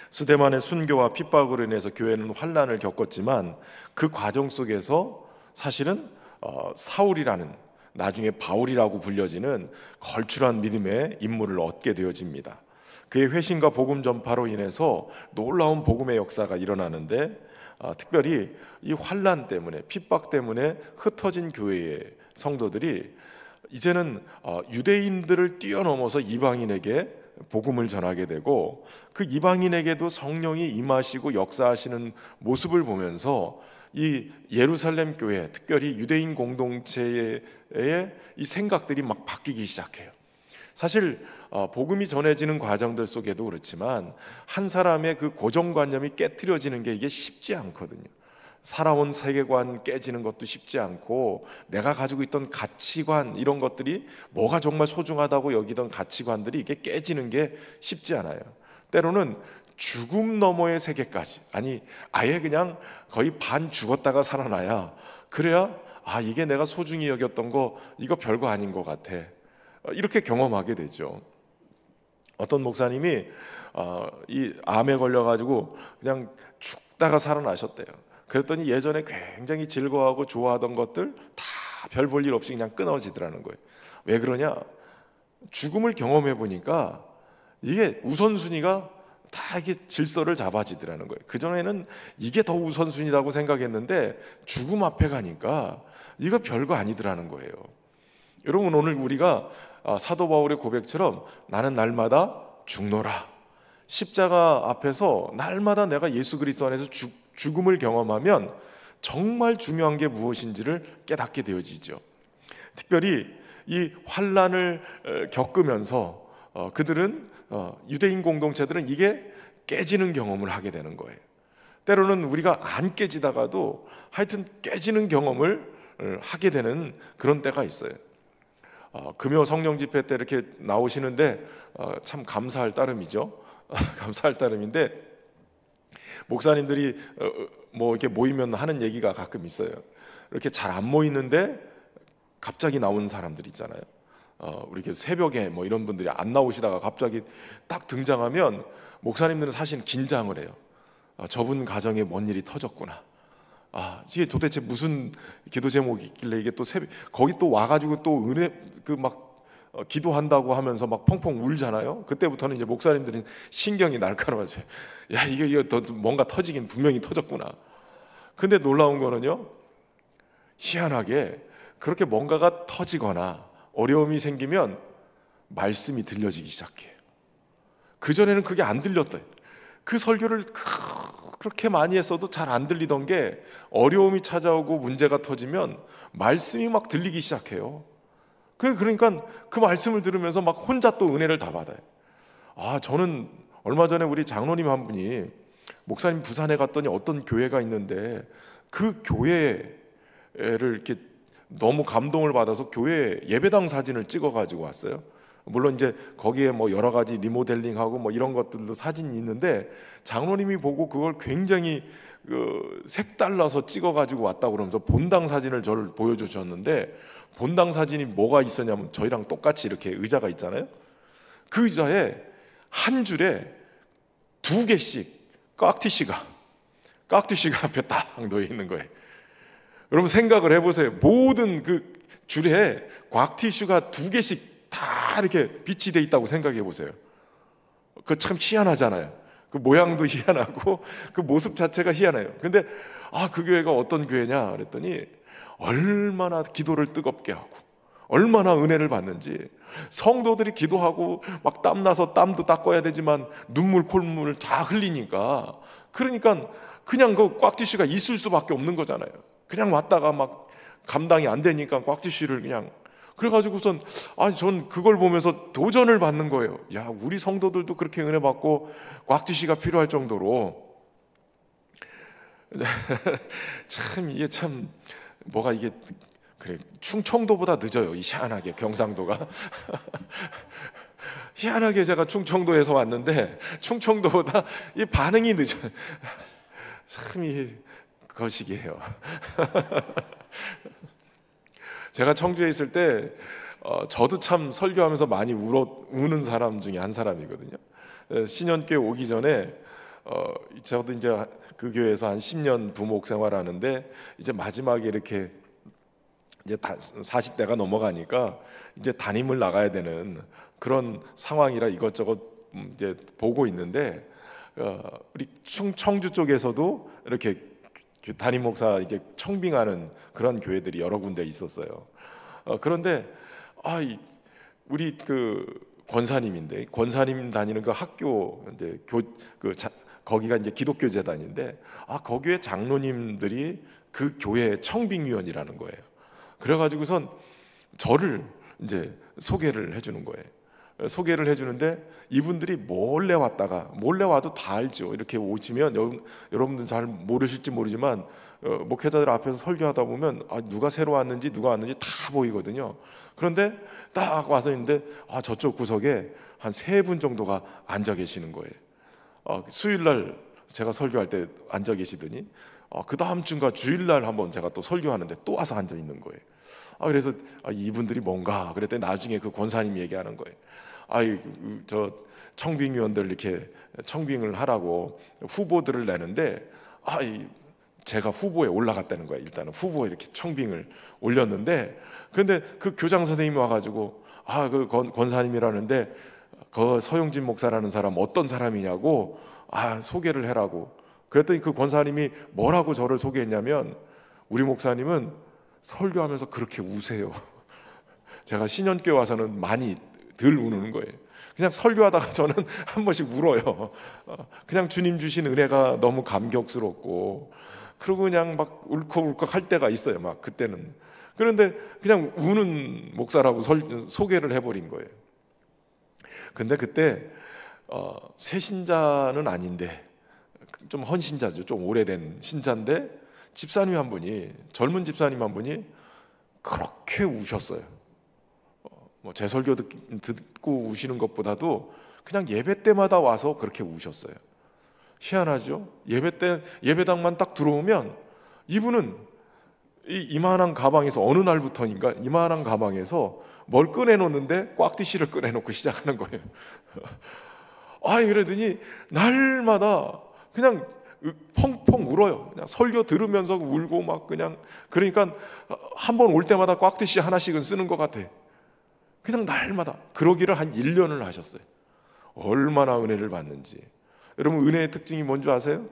스데반의 순교와 핍박으로 인해서 교회는 환난을 겪었지만 그 과정 속에서 사실은 사울이라는, 나중에 바울이라고 불려지는 걸출한 믿음의 인물을 얻게 되어집니다. 그의 회심과 복음 전파로 인해서 놀라운 복음의 역사가 일어나는데, 특별히 이 환난 때문에, 핍박 때문에 흩어진 교회의 성도들이 이제는 유대인들을 뛰어넘어서 이방인에게 복음을 전하게 되고, 그 이방인에게도 성령이 임하시고 역사하시는 모습을 보면서 이 예루살렘 교회, 특별히 유대인 공동체의 이 생각들이 막 바뀌기 시작해요. 사실 복음이 전해지는 과정들 속에도 그렇지만 한 사람의 그 고정관념이 깨트려지는 게 이게 쉽지 않거든요. 살아온 세계관 깨지는 것도 쉽지 않고, 내가 가지고 있던 가치관, 이런 것들이 뭐가 정말 소중하다고 여기던 가치관들이 이게 깨지는 게 쉽지 않아요. 때로는 죽음 너머의 세계까지, 아니 아예 그냥 거의 반 죽었다가 살아나야, 그래야 이게 내가 소중히 여겼던 거 이거 별거 아닌 것 같아, 이렇게 경험하게 되죠. 어떤 목사님이 이 암에 걸려가지고 그냥 죽다가 살아나셨대요. 그랬더니 예전에 굉장히 즐거워하고 좋아하던 것들 다 별 볼 일 없이 그냥 끊어지더라는 거예요. 왜 그러냐? 죽음을 경험해 보니까 이게 우선순위가 다 이게 질서를 잡아지더라는 거예요. 그전에는 이게 더 우선순위라고 생각했는데 죽음 앞에 가니까 이거 별거 아니더라는 거예요. 여러분, 오늘 우리가 사도 바울의 고백처럼 나는 날마다 죽노라, 십자가 앞에서 날마다 내가 예수 그리스도 안에서 죽음을 경험하면 정말 중요한 게 무엇인지를 깨닫게 되어지죠. 특별히 이 환난을 겪으면서 그들은, 유대인 공동체들은 이게 깨지는 경험을 하게 되는 거예요. 때로는 우리가 안 깨지다가도 하여튼 깨지는 경험을 하게 되는 그런 때가 있어요. 금요 성령 집회 때 이렇게 나오시는데 참 감사할 따름이죠. 감사할 따름인데, 목사님들이 뭐 이렇게 모이면 하는 얘기가 가끔 있어요. 이렇게 잘 안 모이는데 갑자기 나오는 사람들 있잖아요. 우리 새벽에 뭐 이런 분들이 안 나오시다가 갑자기 딱 등장하면 목사님들은 사실 긴장을 해요. 저분 가정에 뭔 일이 터졌구나. 이게 도대체 무슨 기도 제목이 있길래 이게 또 새벽 거기 또 와가지고 또 은혜 기도한다고 하면서 막 펑펑 울잖아요. 그때부터는 이제 목사님들은 신경이 날카로워져요. 야, 이거 뭔가 터지긴 분명히 터졌구나. 근데 놀라운 거는요, 희한하게 그렇게 뭔가가 터지거나 어려움이 생기면 말씀이 들려지기 시작해요. 그전에는 그게 안 들렸다. 그 설교를 그렇게 많이 했어도 잘 안 들리던 게 어려움이 찾아오고 문제가 터지면 말씀이 막 들리기 시작해요. 그러니까 그 말씀을 들으면서 막 혼자 또 은혜를 다 받아요. 저는 얼마 전에 우리 장로님 한 분이, 목사님 부산에 갔더니 어떤 교회가 있는데 그 교회를 이렇게 너무 감동을 받아서 교회 예배당 사진을 찍어가지고 왔어요. 물론 이제 거기에 뭐 여러 가지 리모델링하고 뭐 이런 것들도 사진이 있는데, 장로님이 보고 그걸 굉장히 색달라서 찍어가지고 왔다고 그러면서 본당 사진을 저를 보여주셨는데, 본당 사진이 뭐가 있었냐면 저희랑 똑같이 이렇게 의자가 있잖아요. 그 의자에 한 줄에 2개씩 깍티슈가 앞에 딱 놓여 있는 거예요. 여러분 생각을 해보세요. 모든 그 줄에 깍티슈가 2개씩 다 이렇게 빛이 돼 있다고 생각해 보세요. 그거 참 희한하잖아요. 그 모양도 희한하고 그 모습 자체가 희한해요. 근데 그 교회가 어떤 교회냐 그랬더니, 얼마나 기도를 뜨겁게 하고 얼마나 은혜를 받는지, 성도들이 기도하고 막 땀나서 땀도 닦아야 되지만 눈물 콧물 다 흘리니까, 그러니까 그냥 그 꽉티슈가 있을 수밖에 없는 거잖아요. 그냥 왔다가 막 감당이 안 되니까 꽉티슈를 그냥, 그래가지고선 전 그걸 보면서 도전을 받는 거예요. 야, 우리 성도들도 그렇게 은혜 받고 꽉티슈가 필요할 정도로. 참 이게 참 뭐가 이게 그래, 충청도보다 늦어요. 희한하게 경상도가. 희한하게 제가 충청도에서 왔는데 충청도보다 이 반응이 늦어요. 참 이 거시기해요. 제가 청주에 있을 때 저도 참 설교하면서 많이 우는 사람 중에 한 사람이거든요. 신년교회 오기 전에 저도 이제 그 교회에서 한 10년 부목 생활하는데 이제 마지막에 이렇게 이제 40대가 넘어가니까 이제 담임을 나가야 되는 그런 상황이라 이것저것 이제 보고 있는데 우리 청주 쪽에서도 이렇게 담임 목사 이게 청빙하는 그런 교회들이 여러 군데 있었어요. 그런데 우리 그 권사님인데 권사님 다니는 그 학교 이제 거기가 이제 기독교 재단인데 거기에 장로님들이 그 교회 청빙위원이라는 거예요. 그래가지고선 저를 이제 소개를 해주는 거예요. 소개를 해주는데 이분들이 몰래 와도 다 알죠. 이렇게 오시면 여러분들 잘 모르실지 모르지만 목회자들 앞에서 설교하다 보면 누가 새로 왔는지 누가 왔는지 다 보이거든요. 그런데 딱 와서 있는데 저쪽 구석에 한 3분 정도가 앉아 계시는 거예요. 수요일날 제가 설교할 때 앉아 계시더니 그 다음 주인가 주일날 한번 제가 또 설교하는데 또 와서 앉아 있는 거예요. 그래서 이분들이 뭔가 그랬더니 나중에 그 권사님이 얘기하는 거예요. 저 청빙위원들 이렇게 청빙을 하라고 후보들을 내는데 제가 후보에 올라갔다는 거예요. 일단은 후보에 이렇게 청빙을 올렸는데 근데 그 교장 선생님이 와가지고 그 권사님이라는데 그 서용진 목사라는 사람 어떤 사람이냐고 소개를 해라고 그랬더니 그 권사님이 뭐라고 저를 소개했냐면 우리 목사님은 설교하면서 그렇게 우세요. 제가 신년교회 와서는 많이 덜 우는 거예요. 그냥 설교하다가 저는 한 번씩 울어요. 그냥 주님 주신 은혜가 너무 감격스럽고 그러고 그냥 막 울컥울컥 할 때가 있어요. 막 그때는. 그런데 그냥 우는 목사라고 소개를 해버린 거예요. 근데 그때 새 신자는 아닌데 좀 헌신자죠. 좀 오래된 신자인데 집사님 한 분이 젊은 집사님 한 분이 그렇게 우셨어요. 제 설교 듣고 우시는 것보다도 그냥 예배 때마다 와서 그렇게 우셨어요. 희한하죠? 예배당만 딱 들어오면 이분은 이만한 가방에서 어느 날부터인가 이만한 가방에서 뭘 꺼내놓는데 꽉티시를 꺼내놓고 시작하는 거예요. 그러더니 날마다 그냥 펑펑 울어요. 그냥 설교 들으면서 울고 막 그냥 그러니까 한 번 올 때마다 꽉티시 하나씩은 쓰는 것 같아. 그냥 날마다 그러기를 한 1년을 하셨어요. 얼마나 은혜를 받는지. 여러분 은혜의 특징이 뭔지 아세요?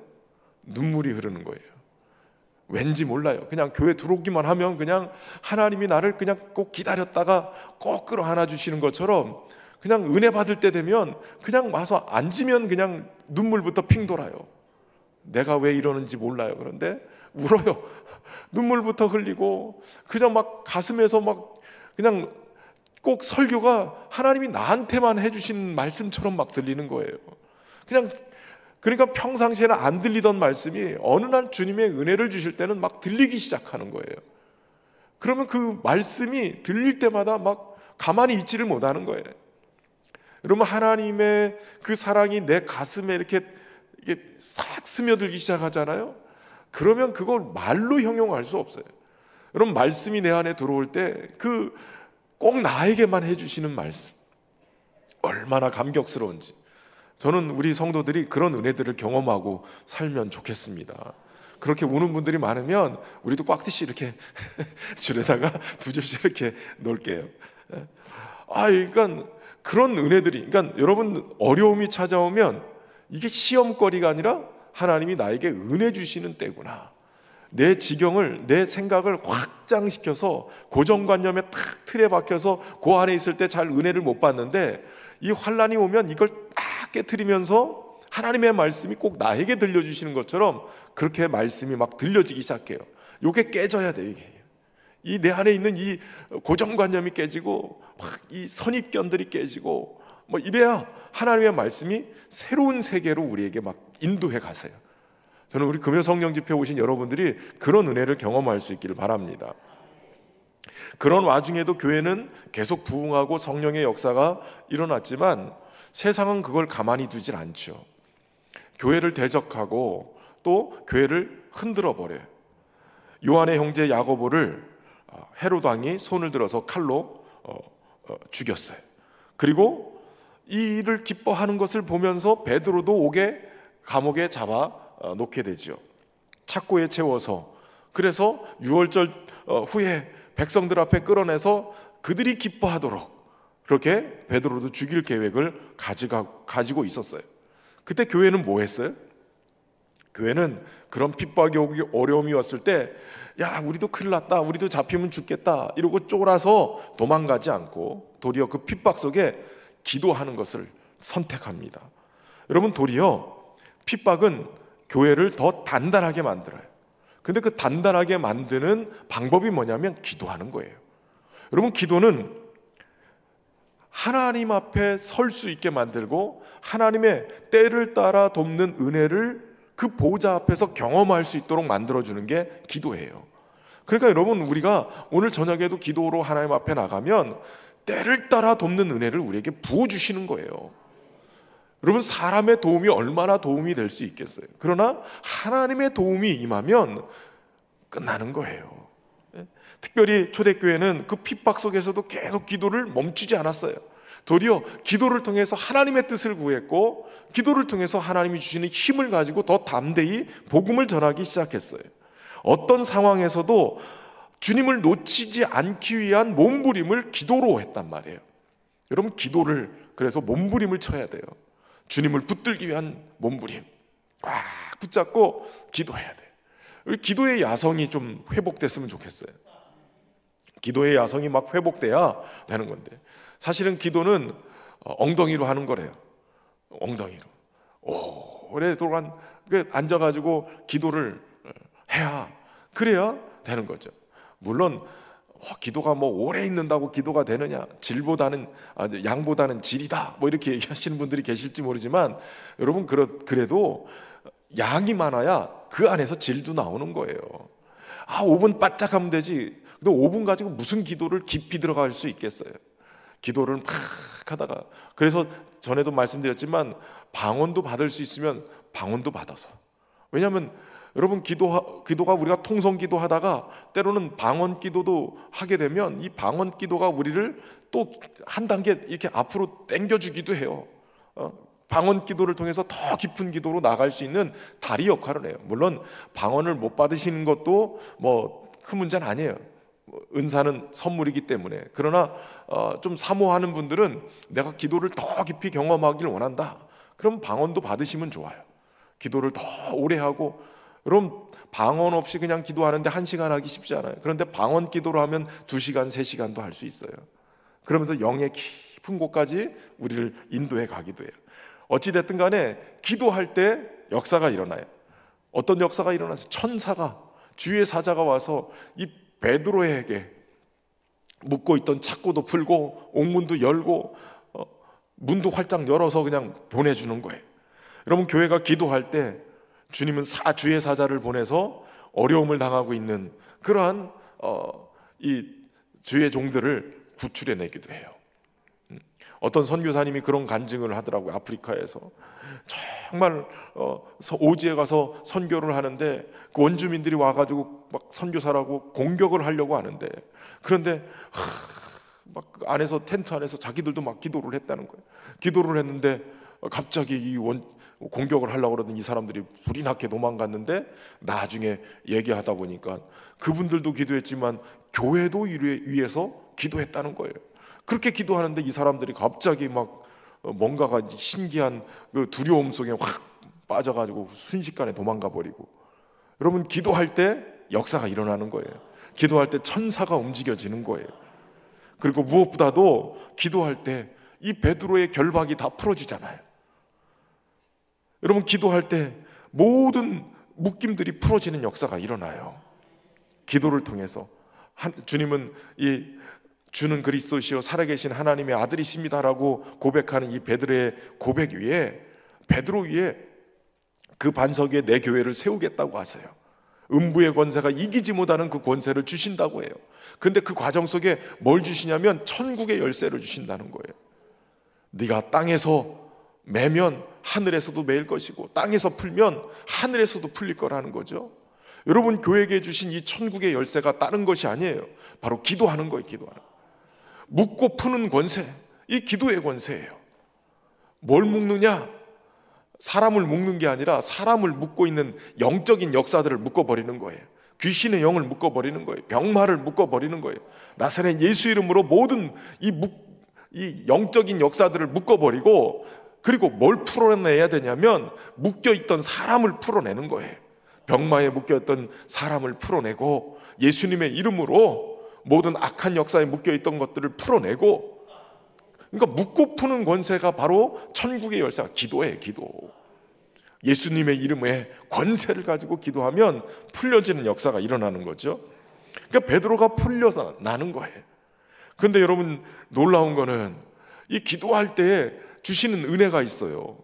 눈물이 흐르는 거예요. 왠지 몰라요. 그냥 교회 들어오기만 하면 그냥 하나님이 나를 그냥 꼭 기다렸다가 꼭 끌어안아 주시는 것처럼 그냥 은혜 받을 때 되면 그냥 와서 앉으면 그냥 눈물부터 핑 돌아요. 내가 왜 이러는지 몰라요. 그런데 울어요. 눈물부터 흘리고 그냥 막 가슴에서 막 그냥 꼭 설교가 하나님이 나한테만 해주신 말씀처럼 막 들리는 거예요. 그러니까 평상시에는 안 들리던 말씀이 어느 날 주님의 은혜를 주실 때는 막 들리기 시작하는 거예요. 그러면 그 말씀이 들릴 때마다 막 가만히 있지를 못하는 거예요. 여러분 하나님의 그 사랑이 내 가슴에 이게 싹 스며들기 시작하잖아요. 그러면 그걸 말로 형용할 수 없어요. 여러분 말씀이 내 안에 들어올 때 꼭 나에게만 해주시는 말씀 얼마나 감격스러운지 저는 우리 성도들이 그런 은혜들을 경험하고 살면 좋겠습니다. 그렇게 우는 분들이 많으면 우리도 꽉티시 이렇게 줄에다가 2줄씩 이렇게 놓을게요. 그러니까 그런 은혜들이 그러니까 여러분 어려움이 찾아오면 이게 시험거리가 아니라 하나님이 나에게 은혜 주시는 때구나. 내 지경을 내 생각을 확장시켜서 고정관념에 탁 틀에 박혀서 그 안에 있을 때 잘 은혜를 못 받는데 이 환난이 오면 이걸 딱 깨트리면서 하나님의 말씀이 꼭 나에게 들려주시는 것처럼 그렇게 말씀이 막 들려지기 시작해요. 이게 깨져야 돼요. 이게 이 내 안에 있는 이 고정관념이 깨지고 막 이 선입견들이 깨지고 뭐 이래야 하나님의 말씀이 새로운 세계로 우리에게 막 인도해 가세요. 저는 우리 금요 성령 집회 오신 여러분들이 그런 은혜를 경험할 수 있기를 바랍니다. 그런 와중에도 교회는 계속 부흥하고 성령의 역사가 일어났지만 세상은 그걸 가만히 두질 않죠. 교회를 대적하고 또 교회를 흔들어 버려요. 요한의 형제 야고보를 헤롯 왕이 손을 들어서 칼로 죽였어요. 그리고 이 일을 기뻐하는 것을 보면서 베드로도 옥에 감옥에 잡아 놓게 되죠. 착고에 채워서, 그래서 유월절 후에 백성들 앞에 끌어내서 그들이 기뻐하도록 그렇게 베드로도 죽일 계획을 가지고 있었어요. 그때 교회는 뭐 했어요? 교회는 그런 핍박이 오기, 어려움이 왔을 때, 야, 우리도 큰일 났다, 우리도 잡히면 죽겠다 이러고 쫄아서 도망가지 않고 도리어 그 핍박 속에 기도하는 것을 선택합니다. 여러분, 도리어 핍박은 교회를 더 단단하게 만들어요. 근데 그 단단하게 만드는 방법이 뭐냐면 기도하는 거예요. 여러분, 기도는 하나님 앞에 설 수 있게 만들고 하나님의 때를 따라 돕는 은혜를 그 보좌 앞에서 경험할 수 있도록 만들어주는 게 기도예요. 그러니까 여러분, 우리가 오늘 저녁에도 기도로 하나님 앞에 나가면 때를 따라 돕는 은혜를 우리에게 부어주시는 거예요. 여러분, 사람의 도움이 얼마나 도움이 될 수 있겠어요? 그러나 하나님의 도움이 임하면 끝나는 거예요. 특별히 초대교회는 그 핍박 속에서도 계속 기도를 멈추지 않았어요. 도리어 기도를 통해서 하나님의 뜻을 구했고, 기도를 통해서 하나님이 주시는 힘을 가지고 더 담대히 복음을 전하기 시작했어요. 어떤 상황에서도 주님을 놓치지 않기 위한 몸부림을 기도로 했단 말이에요. 여러분, 기도를 그래서 몸부림을 쳐야 돼요. 주님을 붙들기 위한 몸부림 꽉 붙잡고 기도해야 돼요. 기도의 야성이 좀 회복됐으면 좋겠어요. 기도의 야성이 막 회복돼야 되는 건데, 사실은 기도는 엉덩이로 하는 거래요. 엉덩이로 오랫동안 앉아가지고 기도를 해야, 그래야 되는 거죠. 물론 기도가 뭐 오래 있는다고 기도가 되느냐, 질보다는 양보다는 질이다 뭐 이렇게 얘기하시는 분들이 계실지 모르지만, 여러분, 그래도 양이 많아야 그 안에서 질도 나오는 거예요. 5분 바짝 하면 되지, 근데 5분 가지고 무슨 기도를 깊이 들어갈 수 있겠어요? 기도를 막 하다가, 그래서 전에도 말씀드렸지만 방언도 받을 수 있으면 방언도 받아서, 왜냐하면 여러분, 기도가 우리가 통성 기도하다가 때로는 방언 기도도 하게 되면 이 방언 기도가 우리를 또 한 단계 이렇게 앞으로 당겨주기도 해요. 방언 기도를 통해서 더 깊은 기도로 나갈 수 있는 다리 역할을 해요. 물론 방언을 못 받으시는 것도 뭐 큰 문제는 아니에요. 은사는 선물이기 때문에. 그러나 좀 사모하는 분들은 내가 기도를 더 깊이 경험하기를 원한다, 그럼 방언도 받으시면 좋아요. 기도를 더 오래 하고, 여러분, 방언 없이 그냥 기도하는데 1시간 하기 쉽지 않아요. 그런데 방언 기도로 하면 2시간, 3시간도 할 수 있어요. 그러면서 영의 깊은 곳까지 우리를 인도해 가기도 해요. 어찌됐든 간에 기도할 때 역사가 일어나요. 어떤 역사가 일어나서 천사가, 주의 사자가 와서 이 베드로에게 묶고 있던 착고도 풀고 옥문도 열고 문도 활짝 열어서 그냥 보내주는 거예요. 여러분, 교회가 기도할 때 주님은 주의 사자를 보내서 어려움을 당하고 있는 그러한 이 주의 종들을 구출해내기도 해요. 어떤 선교사님이 그런 간증을 하더라고요. 아프리카에서 정말 오지에 가서 선교를 하는데 그 원주민들이 와가지고 막 선교사라고 공격을 하려고 하는데, 그런데 막 그 안에서, 텐트 안에서 자기들도 막 기도를 했다는 거예요. 기도를 했는데 갑자기 공격을 하려고 그러던 이 사람들이 불이 나게 도망갔는데, 나중에 얘기하다 보니까 그분들도 기도했지만 교회도 위해서 기도했다는 거예요. 그렇게 기도하는데 이 사람들이 갑자기 막 뭔가가 신기한 그 두려움 속에 확 빠져가지고 순식간에 도망가 버리고. 여러분, 기도할 때 역사가 일어나는 거예요. 기도할 때 천사가 움직여지는 거예요. 그리고 무엇보다도 기도할 때 이 베드로의 결박이 다 풀어지잖아요. 여러분, 기도할 때 모든 묶임들이 풀어지는 역사가 일어나요. 기도를 통해서. 주님은 이 주는 그리스도시요 살아계신 하나님의 아들이십니다라고 고백하는 이 베드로의 고백 위에, 베드로 위에 그 반석 위에 내 교회를 세우겠다고 하세요. 음부의 권세가 이기지 못하는 그 권세를 주신다고 해요. 근데 그 과정 속에 뭘 주시냐면 천국의 열쇠를 주신다는 거예요. 네가 땅에서 매면 하늘에서도 매일 것이고 땅에서 풀면 하늘에서도 풀릴 거라는 거죠. 여러분, 교회에게 주신 이 천국의 열쇠가 다른 것이 아니에요. 바로 기도하는 거예요. 기도하는 거. 묶고 푸는 권세, 이 기도의 권세예요. 뭘 묶느냐? 사람을 묶는 게 아니라 사람을 묶고 있는 영적인 역사들을 묶어버리는 거예요. 귀신의 영을 묶어버리는 거예요. 병마를 묶어버리는 거예요. 나사렛 예수 이름으로 모든 이 영적인 역사들을 묶어버리고, 그리고 뭘 풀어내야 되냐면 묶여있던 사람을 풀어내는 거예요. 병마에 묶여있던 사람을 풀어내고, 예수님의 이름으로 모든 악한 역사에 묶여있던 것들을 풀어내고, 그러니까 묶고 푸는 권세가 바로 천국의 열쇠가 기도예요. 기도. 예수님의 이름에 권세를 가지고 기도하면 풀려지는 역사가 일어나는 거죠. 그러니까 베드로가 풀려서 나는 거예요. 그런데 여러분, 놀라운 거는 이 기도할 때 주시는 은혜가 있어요.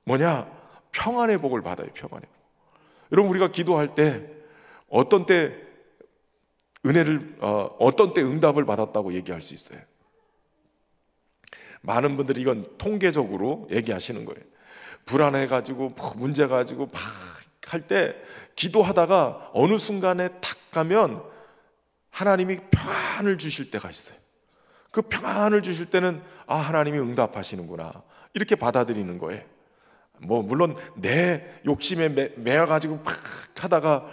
뭐냐? 평안의 복을 받아요. 평안의 복. 여러분, 우리가 기도할 때 어떤 때 은혜를 어떤 때 응답을 받았다고 얘기할 수 있어요. 많은 분들이 이건 통계적으로 얘기하시는 거예요. 불안해가지고 문제 가지고 막 할 때 기도하다가 어느 순간에 탁 가면 하나님이 평안을 주실 때가 있어요. 그 평안을 주실 때는 아, 하나님이 응답하시는구나, 이렇게 받아들이는 거예요. 뭐 물론 내 욕심에 매여가지고 막 하다가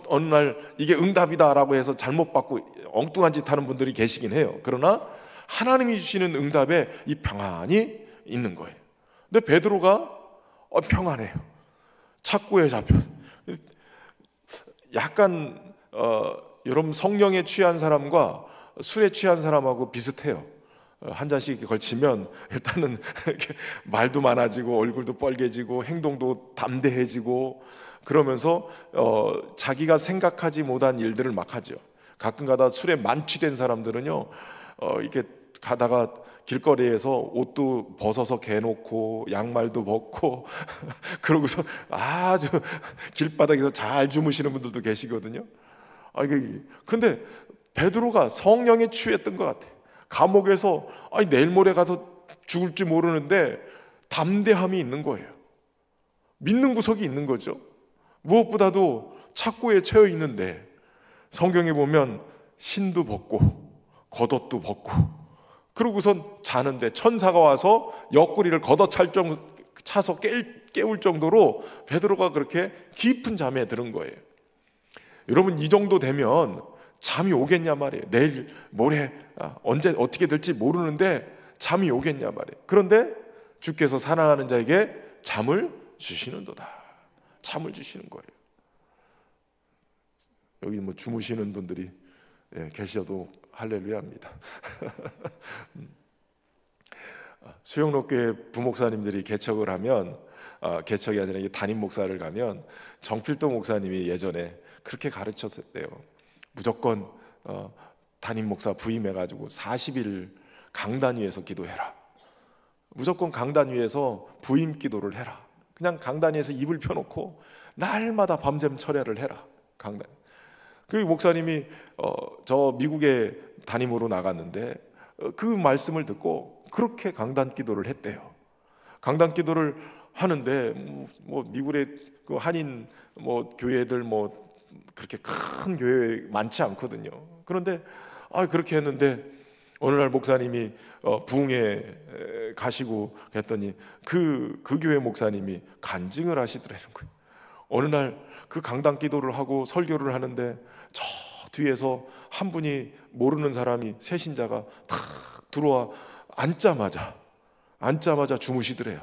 어느 날 이게 응답이다라고 해서 잘못 받고 엉뚱한 짓 하는 분들이 계시긴 해요. 그러나 하나님이 주시는 응답에 이 평안이 있는 거예요. 근데 베드로가 평안해요. 착고에 잡혀. 약간 여러분, 성령에 취한 사람과 술에 취한 사람하고 비슷해요. 한 잔씩 이렇게 걸치면 일단은 이렇게 말도 많아지고 얼굴도 빨개지고 행동도 담대해지고 그러면서 자기가 생각하지 못한 일들을 막 하죠. 가끔가다 술에 만취된 사람들은요, 이렇게 가다가 길거리에서 옷도 벗어서 개놓고 양말도 벗고 그러고서 아주 길바닥에서 잘 주무시는 분들도 계시거든요. 근데 베드로가 성령에 취했던 것 같아요. 감옥에서 내일 모레 가서 죽을지 모르는데 담대함이 있는 거예요. 믿는 구석이 있는 거죠. 무엇보다도 착고에 채여 있는데 성경에 보면 신도 벗고 겉옷도 벗고 그러고선 자는데 천사가 와서 옆구리를 차서 깨울 정도로 베드로가 그렇게 깊은 잠에 들은 거예요. 여러분, 이 정도 되면 잠이 오겠냐 말이에요. 내일 모레 언제 어떻게 될지 모르는데 잠이 오겠냐 말이에요. 그런데 주께서 사랑하는 자에게 잠을 주시는도다. 잠을 주시는 거예요. 여기 뭐 주무시는 분들이 계셔도 할렐루야입니다. 수영록교회 부목사님들이 개척을 하면 개척이 아니라 담임 목사를 가면 정필도 목사님이 예전에 그렇게 가르쳤대요. 무조건 담임 목사 부임해가지고 40일 강단 위에서 기도해라. 무조건 강단 위에서 부임 기도를 해라. 그냥 강단 위에서 이불 펴놓고 날마다 밤샘 철야를 해라. 강단. 그 목사님이 저 미국에 담임으로 나갔는데 그 말씀을 듣고 그렇게 강단 기도를 했대요. 강단 기도를 하는데 뭐 미국의 그 한인 교회들 그렇게 큰 교회 많지 않거든요. 그런데 그렇게 했는데 어느 날 목사님이 부흥회 가시고 그랬더니 그 교회 목사님이 간증을 하시더라는 거예요. 어느 날 그 강단 기도를 하고 설교를 하는데 저 뒤에서 한 분이 모르는 사람이 새신자가 탁 들어와 앉자마자 주무시더래요.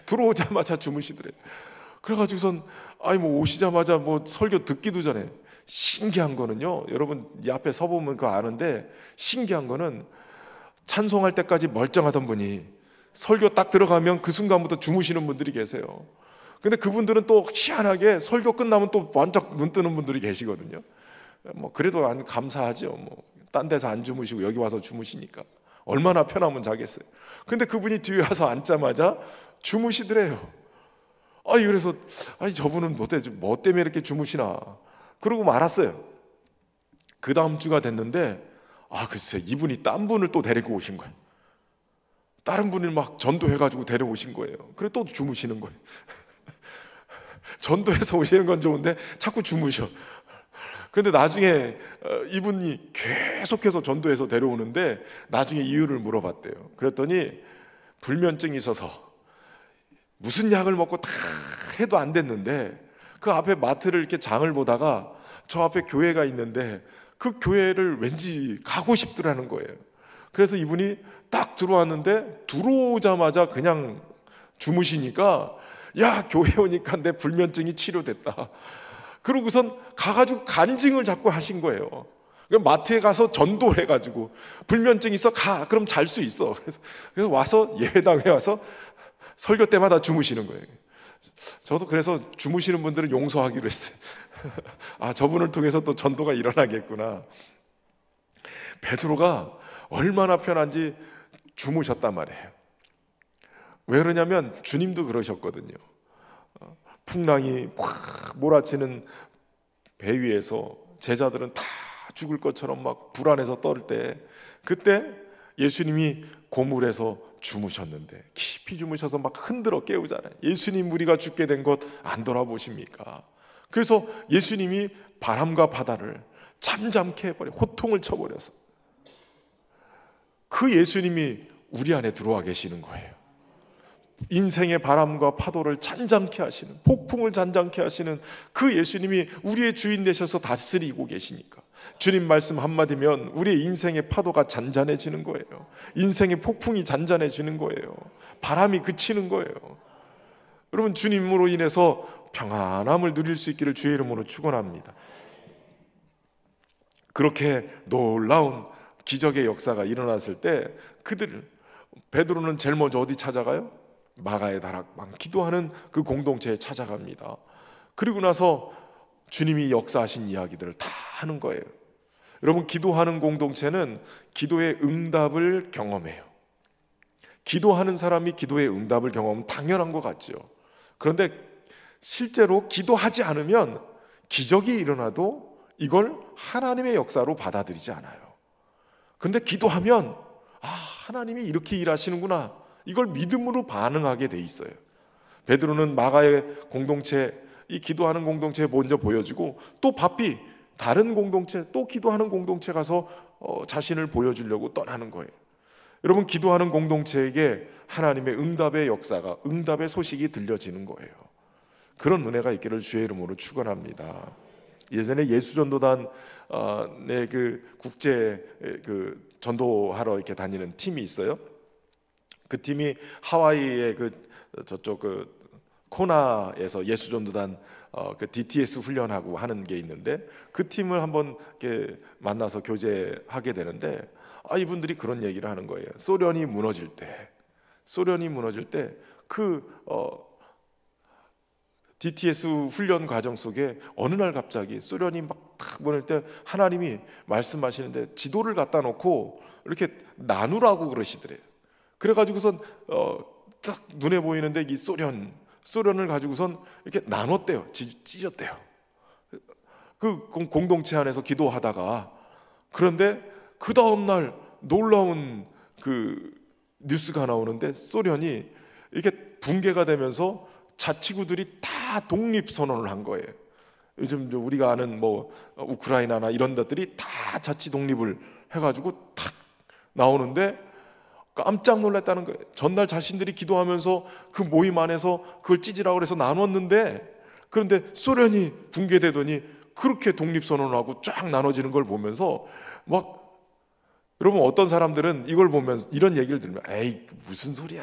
들어오자마자 주무시더래요. 그래가지고선 오시자마자 설교 듣기도 전에 신기한 거는요, 여러분 이 앞에 서보면 그거 아는데 신기한 거는 찬송할 때까지 멀쩡하던 분이 설교 딱 들어가면 그 순간부터 주무시는 분들이 계세요. 근데 그분들은 또 희한하게 설교 끝나면 또 번쩍 눈 뜨는 분들이 계시거든요. 그래도 감사하죠. 딴 데서 안 주무시고 여기 와서 주무시니까 얼마나 편하면 자겠어요. 근데 그분이 뒤에 와서 앉자마자 주무시더래요. 그래서 저분은 뭐 때문에 이렇게 주무시나 그러고 말았어요. 그 다음 주가 됐는데 글쎄 이분이 딴 분을 또 데리고 오신 거예요. 다른 분을 막 전도해가지고 데려오신 거예요. 그래 또 주무시는 거예요. 전도해서 오시는 건 좋은데 자꾸 주무셔. 근데 나중에 이분이 계속해서 전도해서 데려오는데 나중에 이유를 물어봤대요. 그랬더니 불면증이 있어서 무슨 약을 먹고 다 해도 안 됐는데 그 앞에 마트를 이렇게 장을 보다가 저 앞에 교회가 있는데 그 교회를 왠지 가고 싶더라는 거예요. 그래서 이분이 딱 들어왔는데 들어오자마자 그냥 주무시니까 야, 교회 오니까 내 불면증이 치료됐다. 그러고선 가가지고 간증을 자꾸 하신 거예요. 마트에 가서 전도를 해가지고 불면증 있어? 가. 그럼 잘 수 있어. 그래서 와서 예배당에 와서 설교 때마다 주무시는 거예요. 저도 그래서 주무시는 분들은 용서하기로 했어요. 아, 저분을 통해서 또 전도가 일어나겠구나. 베드로가 얼마나 편한지 주무셨단 말이에요. 왜 그러냐면 주님도 그러셨거든요. 풍랑이 확 몰아치는 배 위에서 제자들은 다 죽을 것처럼 막 불안해서 떨 때, 그때 예수님이 고물에서 주무셨는데 깊이 주무셔서 막 흔들어 깨우잖아요. 예수님, 우리가 죽게 된 것 안 돌아보십니까? 그래서 예수님이 바람과 바다를 잠잠케 해버려 호통을 쳐버려서 그 예수님이 우리 안에 들어와 계시는 거예요. 인생의 바람과 파도를 잔잔케 하시는, 폭풍을 잔잔케 하시는 그 예수님이 우리의 주인 되셔서 다스리고 계시니까 주님 말씀 한마디면 우리의 인생의 파도가 잔잔해지는 거예요. 인생의 폭풍이 잔잔해지는 거예요. 바람이 그치는 거예요. 여러분, 주님으로 인해서 평안함을 누릴 수 있기를 주의 이름으로 축원합니다. 그렇게 놀라운 기적의 역사가 일어났을 때 베드로는 제일 먼저 어디 찾아가요? 마가의 다락방, 기도하는 그 공동체에 찾아갑니다. 그리고 나서 주님이 역사하신 이야기들을 다 하는 거예요. 여러분, 기도하는 공동체는 기도의 응답을 경험해요. 기도하는 사람이 기도의 응답을 경험하면 당연한 것 같죠. 그런데 실제로 기도하지 않으면 기적이 일어나도 이걸 하나님의 역사로 받아들이지 않아요. 그런데 기도하면 하나님이 이렇게 일하시는구나, 이걸 믿음으로 반응하게 돼 있어요. 베드로는 마가의 공동체, 이 기도하는 공동체에 먼저 보여주고 또 바삐 다른 공동체, 또 기도하는 공동체 가서 자신을 보여주려고 떠나는 거예요. 여러분, 기도하는 공동체에게 하나님의 응답의 역사가, 응답의 소식이 들려지는 거예요. 그런 은혜가 있기를 주의 이름으로 축원합니다. 예전에 예수전도단의 그 국제 그 전도하러 이렇게 다니는 팀이 있어요. 그 팀이 하와이의 저쪽 코나에서 예수전도단 그 DTS 훈련하고 하는 게 있는데, 그 팀을 한번 이렇게 만나서 교제하게 되는데 이분들이 그런 얘기를 하는 거예요. 소련이 무너질 때 DTS 훈련 과정 속에 어느 날 갑자기 소련이 막 탁 무너질 때 하나님이 말씀하시는데 지도를 갖다 놓고 이렇게 나누라고 그러시더래요. 그래가지고선 딱 눈에 보이는데 이 소련을 가지고선 이렇게 나눴대요. 찢었대요. 그 공동체 안에서 기도하다가, 그런데 그 다음날 놀라운 그 뉴스가 나오는데 소련이 이렇게 붕괴가 되면서 자치구들이 다 독립선언을 한 거예요. 요즘 우리가 아는 우크라이나나 이런 데들이 다 자치 독립을 해가지고 탁 나오는데 깜짝 놀랐다는 거예요. 전날 자신들이 기도하면서 그 모임 안에서 그걸 찢으라고 해서 나눴는데, 그런데 소련이 붕괴되더니 그렇게 독립선언을 하고 쫙 나눠지는 걸 보면서 여러분, 어떤 사람들은 이걸 보면서 이런 얘기를 들으면 에이, 무슨 소리야,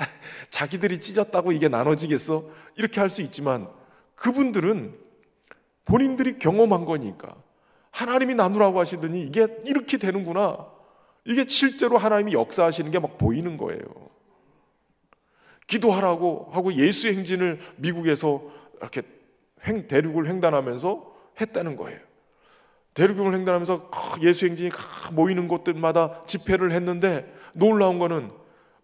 자기들이 찢었다고 이게 나눠지겠어? 이렇게 할 수 있지만 그분들은 본인들이 경험한 거니까, 하나님이 나누라고 하시더니 이게 이렇게 되는구나, 이게 실제로 하나님이 역사하시는 게 막 보이는 거예요. 기도하라고 하고 예수 행진을 미국에서 이렇게 대륙을 횡단하면서 했다는 거예요. 대륙을 횡단하면서 예수 행진이 모이는 곳들마다 집회를 했는데, 놀라운 거는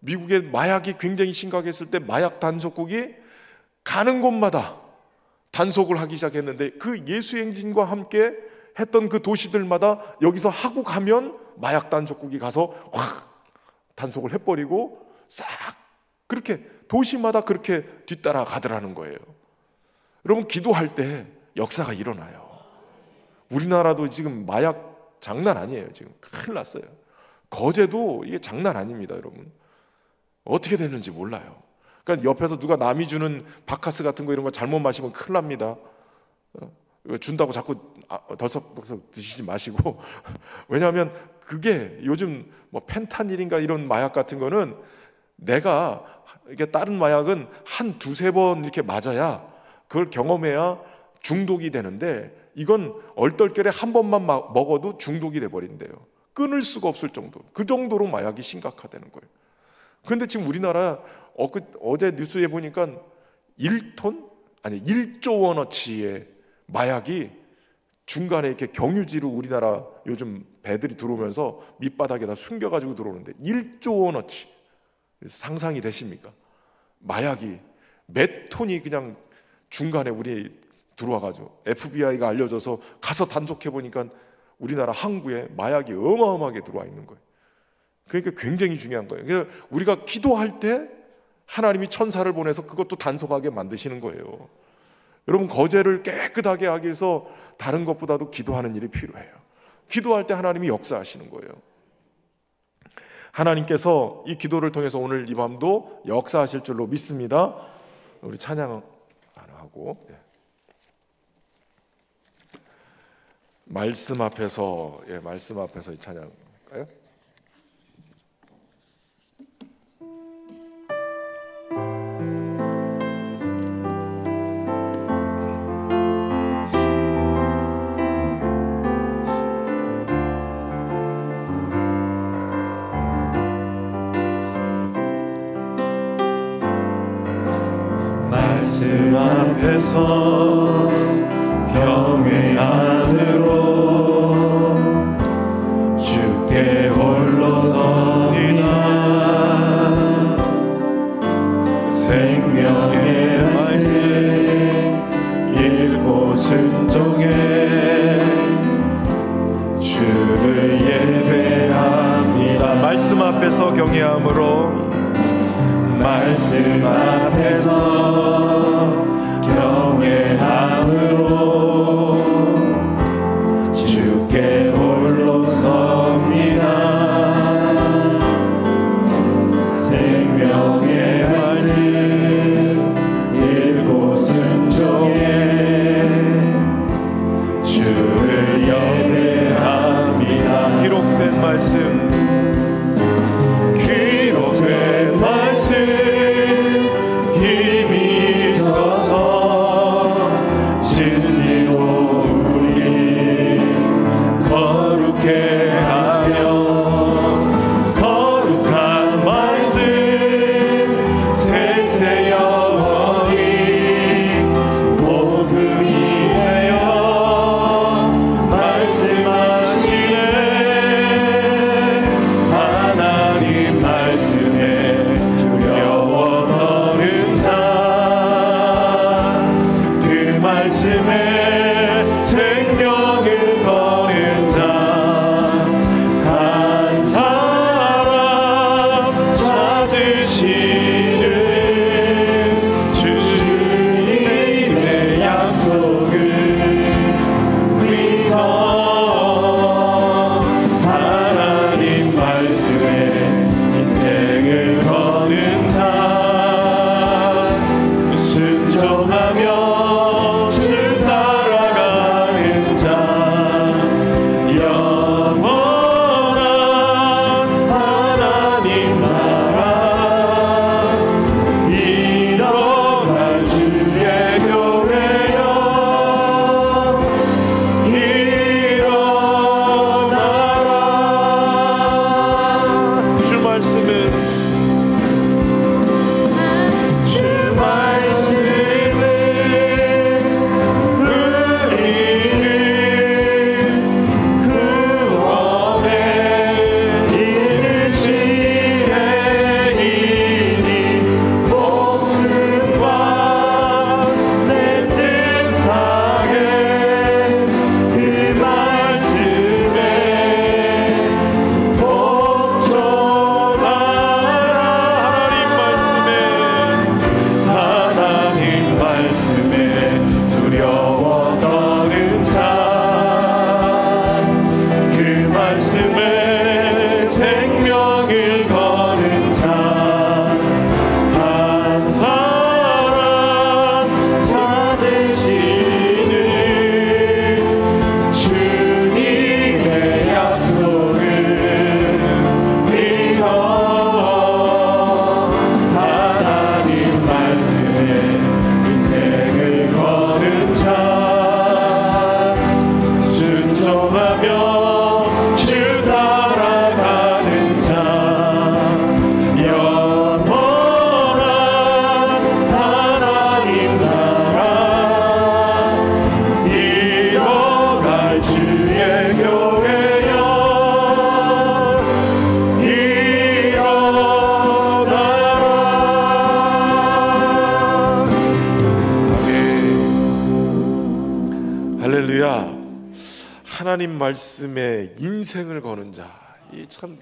미국의 마약이 굉장히 심각했을 때 마약 단속국이 가는 곳마다 단속을 하기 시작했는데, 그 예수 행진과 함께 했던 그 도시들마다 여기서 하고 가면 마약 단속국이 가서 확 단속을 해버리고 싹 그렇게 도시마다 그렇게 뒤따라 가더라는 거예요. 여러분, 기도할 때 역사가 일어나요. 우리나라도 지금 마약 장난 아니에요. 지금 큰일 났어요. 거제도 이게 장난 아닙니다, 여러분. 어떻게 됐는지 몰라요. 그러니까 옆에서 누가 남이 주는 바카스 같은 거 이런 거 잘못 마시면 큰일 납니다. 준다고 자꾸 덜썩덜썩 드시지 마시고 왜냐하면 그게 요즘 뭐 펜타닐인가 이런 마약 같은 거는 내가 이게 다른 마약은 한 두세 번 이렇게 맞아야 그걸 경험해야 중독이 되는데 이건 얼떨결에 한 번만 먹어도 중독이 돼버린대요. 끊을 수가 없을 정도. 그 정도로 마약이 심각하다는 거예요. 그런데 지금 우리나라 어제 뉴스에 보니까 1조 원어치의 마약이 중간에 이렇게 경유지로 우리나라 요즘 배들이 들어오면서 밑바닥에다 숨겨가지고 들어오는데 1조 원어치. 상상이 되십니까? 마약이 몇 톤이 그냥 중간에 우리 들어와가지고 FBI가 알려줘서 가서 단속해 보니까 우리나라 항구에 마약이 어마어마하게 들어와 있는 거예요. 그러니까 굉장히 중요한 거예요. 그러니까 우리가 기도할 때 하나님이 천사를 보내서 그것도 단속하게 만드시는 거예요. 여러분, 거제를 깨끗하게 하기 위해서 다른 것보다도 기도하는 일이 필요해요. 기도할 때 하나님이 역사하시는 거예요. 하나님께서 이 기도를 통해서 오늘 이 밤도 역사하실 줄로 믿습니다. 우리 찬양 안 하고 말씀 앞에서 이 찬양할까요? 말씀 앞에서 경외 안으로 주께 홀로 섭니다. 생명의 말씀 읽고 순종해 주를 예배합니다. 말씀 앞에서 경외함으로 말씀 앞에서 경외함으로 주께 홀로 섭니다. 생명의 말씀 읽고 순종해 주를 예배합니다. 기록된 말씀 힘이 있어서 진리로 우리 거룩해 하며 거룩한 말씀 세세 영원히 복음이 되어 말씀하시네. 하나님 말씀에 두려워 떠는 자, 그 말씀에 생명을 거는 자, 한 사람 찾으시는 주님의 약속을 믿어 하나님 말씀에 인생을 거는 자, 순종하며 주 따라 할렐루야. 하나님 말씀에 인생을 거는 자, 이 참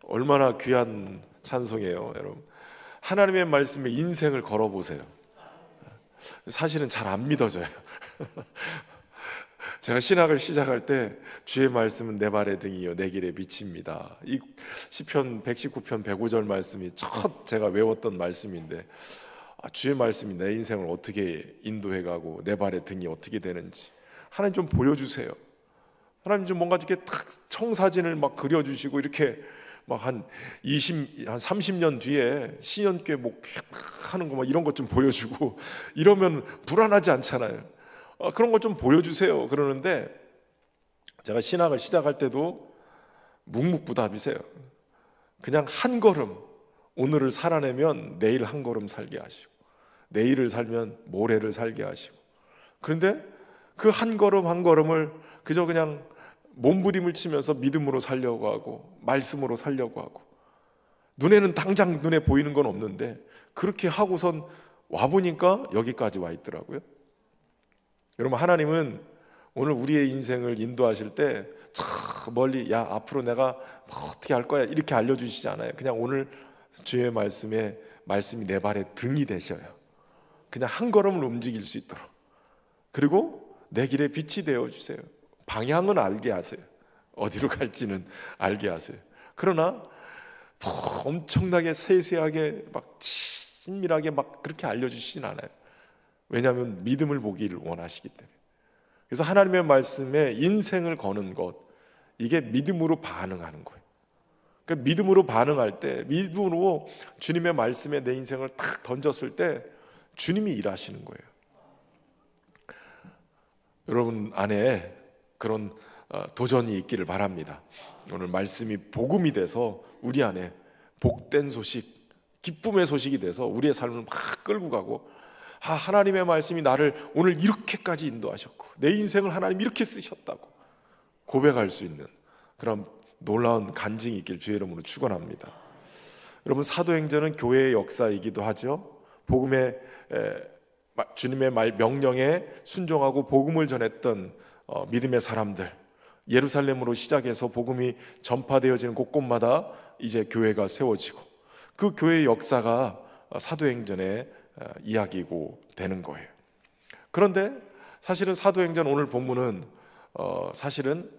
얼마나 귀한 찬송이에요, 여러분. 하나님의 말씀에 인생을 걸어보세요. 사실은 잘 안 믿어져요. 제가 신학을 시작할 때 주의 말씀은 내 발의 등이요 내 길의 빛입니다. 이 시편 119편 105절 말씀이 첫 제가 외웠던 말씀인데, 주의 말씀이 내 인생을 어떻게 인도해가고 내 발의 등이 어떻게 되는지 하나님 좀 보여주세요. 하나님 좀 뭔가 이렇게 탁 청사진을 막 그려주시고 이렇게 막 한 30년 뒤에 신년께 뭐 하는 거 막 이런 것 좀 보여주고 이러면 불안하지 않잖아요. 그런 걸 좀 보여주세요. 그러는데 제가 신학을 시작할 때도 묵묵부답이세요. 그냥 한 걸음, 오늘을 살아내면 내일 한 걸음 살게 하시고, 내일을 살면 모레를 살게 하시고, 그런데 그 한 걸음 한 걸음을 그저 그냥 몸부림을 치면서 믿음으로 살려고 하고 말씀으로 살려고 하고, 눈에는 당장 눈에 보이는 건 없는데 그렇게 하고선 와보니까 여기까지 와 있더라고요. 여러분, 하나님은 오늘 우리의 인생을 인도하실 때 저 멀리 야 앞으로 내가 뭐 어떻게 할 거야 이렇게 알려주시지 않아요. 그냥 오늘 주의 말씀이 내 발의 등이 되셔요. 그냥 한 걸음을 움직일 수 있도록, 그리고 내 길에 빛이 되어주세요. 방향은 알게 하세요. 어디로 갈지는 알게 하세요. 그러나 엄청나게 세세하게 막 친밀하게 막 그렇게 알려주시진 않아요. 왜냐하면 믿음을 보기를 원하시기 때문에. 그래서 하나님의 말씀에 인생을 거는 것, 이게 믿음으로 반응하는 거예요. 그러니까 믿음으로 반응할 때, 믿음으로 주님의 말씀에 내 인생을 탁 던졌을 때 주님이 일하시는 거예요. 여러분 안에 그런 도전이 있기를 바랍니다. 오늘 말씀이 복음이 돼서 우리 안에 복된 소식, 기쁨의 소식이 돼서 우리의 삶을 막 끌고 가고, 하나님의 말씀이 나를 오늘 이렇게까지 인도하셨고 내 인생을 하나님 이렇게 쓰셨다고 고백할 수 있는 그런 놀라운 간증이 있길 주의 이름으로 축원합니다. 여러분, 사도행전은 교회의 역사이기도 하죠. 복음의 주님의 명령에 순종하고 복음을 전했던 믿음의 사람들, 예루살렘으로 시작해서 복음이 전파되어지는 곳곳마다 이제 교회가 세워지고, 그 교회의 역사가 사도행전의 이야기고 되는 거예요. 그런데 사실은 사도행전 오늘 본문은 사실은